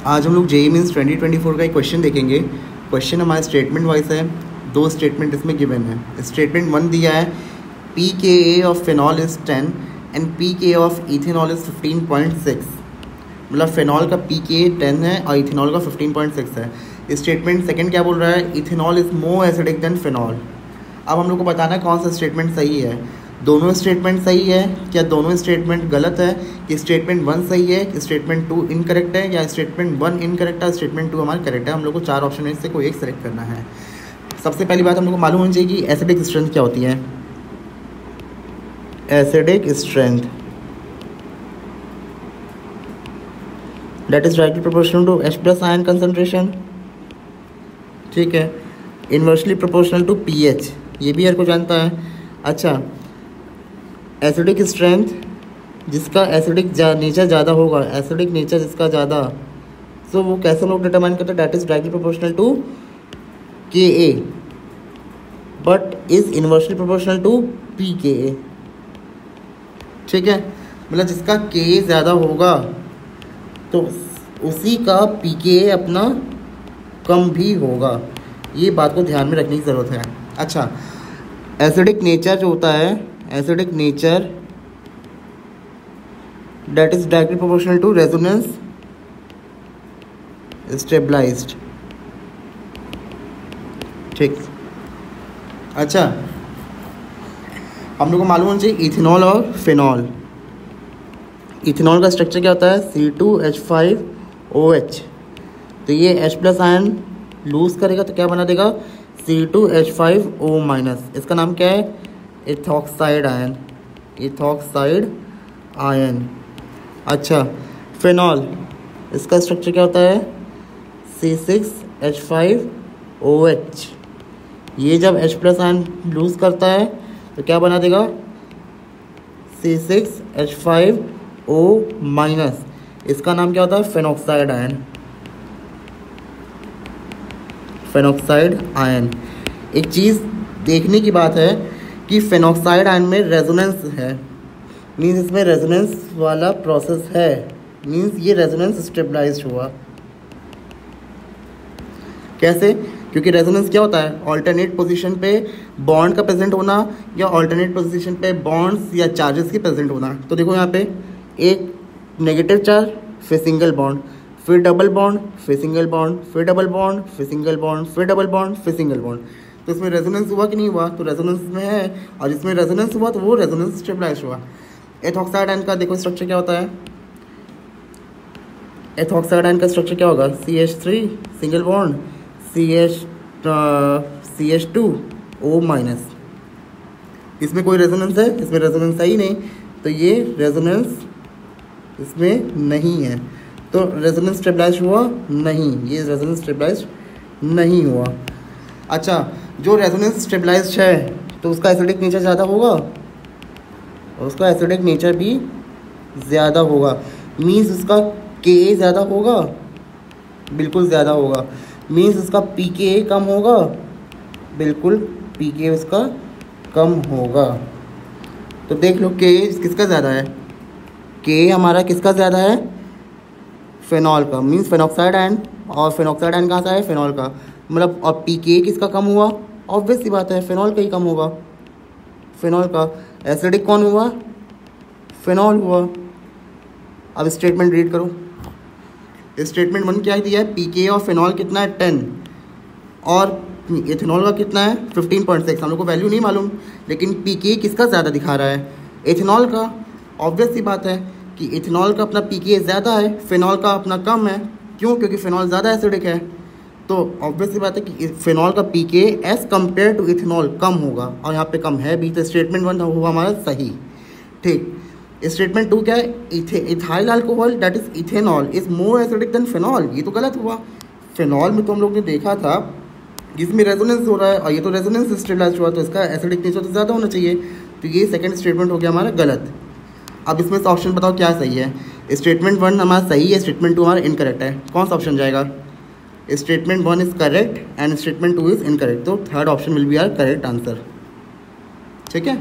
आज हम लोग जेईई मीन्स 2024 का एक क्वेश्चन देखेंगे। क्वेश्चन हमारा स्टेटमेंट वाइज है, दो स्टेटमेंट इसमें गिवन है। स्टेटमेंट 1 दिया है pKa of phenol is 10 and pKa of ethanol is 15.6। मतलब फिनॉल का pKa 10 है और इथेनॉल का 15.6 है। स्टेटमेंट सेकंड क्या बोल रहा है, ethanol is more acidic then phenol. अब हम लोग को बताना है कौन सा स्टेटमेंट सही है। दोनों स्टेटमेंट सही है क्या दोनों स्टेटमेंट गलत है, कि स्टेटमेंट 1 सही है कि स्टेटमेंट 2 इनकरेक्ट है, या स्टेटमेंट 1 इनकरेक्ट है स्टेटमेंट 2 हमारा करेक्ट है। हम लोग को 4 ऑप्शन में से कोई एक सेलेक्ट करना है। सबसे पहली बात हम लोग को मालूम होनी चाहिए कि एसिडिक स्ट्रेंथ क्या होती है। Acidic strength that is directly proportional to H plus ion concentration. ठीक है, इन्वर्सली प्रोपोर्शनल टू pH, ये भी हर को जानता है। अच्छा, एसिडिक स्ट्रेंथ जिसका एसिडिक नेचर ज़्यादा होगा, एसिडिक नेचर जिसका ज़्यादा, तो वो कैसे लोग डिटरमाइन करते हैं, that is directly proportional to Ka but is inversely proportional to pKa। ठीक है, मतलब जिसका Ka ज़्यादा होगा तो उसी का pKa अपना कम भी होगा। ये बात को ध्यान में रखने की ज़रूरत है। अच्छा, एसिडिक नेचर जो होता है, acidic nature that is directly proportional to resonance stabilized। ठीक, अच्छा, हम लोग को मालूम होना चाहिए इथेनॉल और फिनॉल। इथेनॉल का स्ट्रक्चर क्या होता है, C2H5OH। तो ये H प्लस आयन लूज करेगा तो क्या बना देगा, C2H5O-। इसका नाम क्या है, इथॉक्साइड आयन, इथॉक्साइड आयन। अच्छा, फिनॉल, इसका स्ट्रक्चर क्या होता है, C6H5OH। ये जब H प्लस आयन लूज करता है तो क्या बना देगा, C6H5O-। इसका नाम क्या होता है, फेनॉक्साइड आयन, फेनॉक्साइड आयन। एक चीज़ देखने की बात है कि फेनॉक्साइड आयन में रेजोनेंस है, मीन्स इसमें रेजोनेंस वाला प्रोसेस है, मीन्स ये रेजोनेंस स्टेबलाइज्ड हुआ। कैसे, क्योंकि रेजोनेंस क्या होता है, ऑल्टरनेट पोजीशन पे बॉन्ड का प्रेजेंट होना या ऑल्टरनेट पोजीशन पे बॉन्ड्स या चार्जेस की प्रेजेंट होना। तो देखो यहाँ पे एक नेगेटिव चार्ज, फिर सिंगल बॉन्ड, फिर डबल बॉन्ड, फिर सिंगल बॉन्ड, फिर डबल बॉन्ड, फिर सिंगल बॉन्ड, फिर डबल बॉन्ड, फिर सिंगल बॉन्ड। तो इसमें रेजोनेंस हुआ कि नहीं हुआ, तो रेजोनेंस में है, और जिसमें रेजोनेंस हुआ तो वो रेजोनेंस स्टेबलाइज हुआ। एथॉक्साइड आयन का देखो स्ट्रक्चर क्या होता है, एथॉक्साइड आयन का स्ट्रक्चर क्या होगा, CH3 सिंगल बॉन्ड, CH2O-। इसमें कोई रेजोनेंस है, इसमें रेजोनेंस है ही नहीं, तो ये रेजोनेंस इसमें नहीं है, तो रेजोनेंस स्टेबलाइज हुआ नहीं, ये रेजोनेंस स्टेबलाइज नहीं हुआ। अच्छा, जो रेजोनेंस स्टेबलाइज है तो उसका एसिडिक नेचर ज़्यादा होगा और उसका एसिडिक नेचर भी ज़्यादा होगा, मीन्स उसका Ka ज़्यादा होगा, बिल्कुल ज़्यादा होगा। मीन्स उसका pKa कम होगा, बिल्कुल pKa उसका कम होगा। तो देख लो Ka किसका ज़्यादा है, Ka हमारा किसका ज़्यादा है, फिनॉल का, मीन्स फेनॉक्साइड आयन, और फेनॉक्साइड आयन कहाँ से है, फिनॉल का। मतलब और pKa किसका कम हुआ, ऑब्वियस सी बात है फिनॉल का ही कम होगा, फिनॉल का। एसिडिक कौन हुआ, फिनॉल हुआ। अब स्टेटमेंट रीड करो। स्टेटमेंट 1 क्या दिया है, pKa और फिनॉल कितना है 10 और इथेनॉल का कितना है 15.6। हम लोग को वैल्यू नहीं मालूम, लेकिन pKa किसका ज़्यादा दिखा रहा है, इथेनॉल का। ऑब्वियस सी बात है कि इथेनॉल का अपना pKa ज़्यादा है, फिनॉल का अपना कम है। क्यों, क्योंकि फिनॉल ज़्यादा एसिडिक है, तो ऑब्वियस सी बात है कि फिनॉल का pKa as compare to ethanol कम होगा, और यहाँ पे कम है भी, तो स्टेटमेंट 1 हुआ हमारा सही। ठीक, स्टेटमेंट 2 क्या है, ethyl alcohol that is ethanol is more acidic then phenol. ये तो गलत हुआ। फिनॉल में तो हम लोग ने देखा था जिसमें रेजोनेंस हो रहा है, और ये तो रेजोनेंस स्टेबलाइज हुआ, तो इसका एसिडिक नेचर तो ज़्यादा होना चाहिए, तो ये सेकंड स्टेटमेंट हो गया हमारा गलत। अब इसमें से ऑप्शन बताओ क्या सही है। स्टेटमेंट 1 हमारा सही है, स्टेटमेंट 2 हमारा इनकरेक्ट है। कौन सा ऑप्शन जाएगा, statement 1 is correct and statement 2 is incorrect, तो third option will be our correct answer. ठीक है।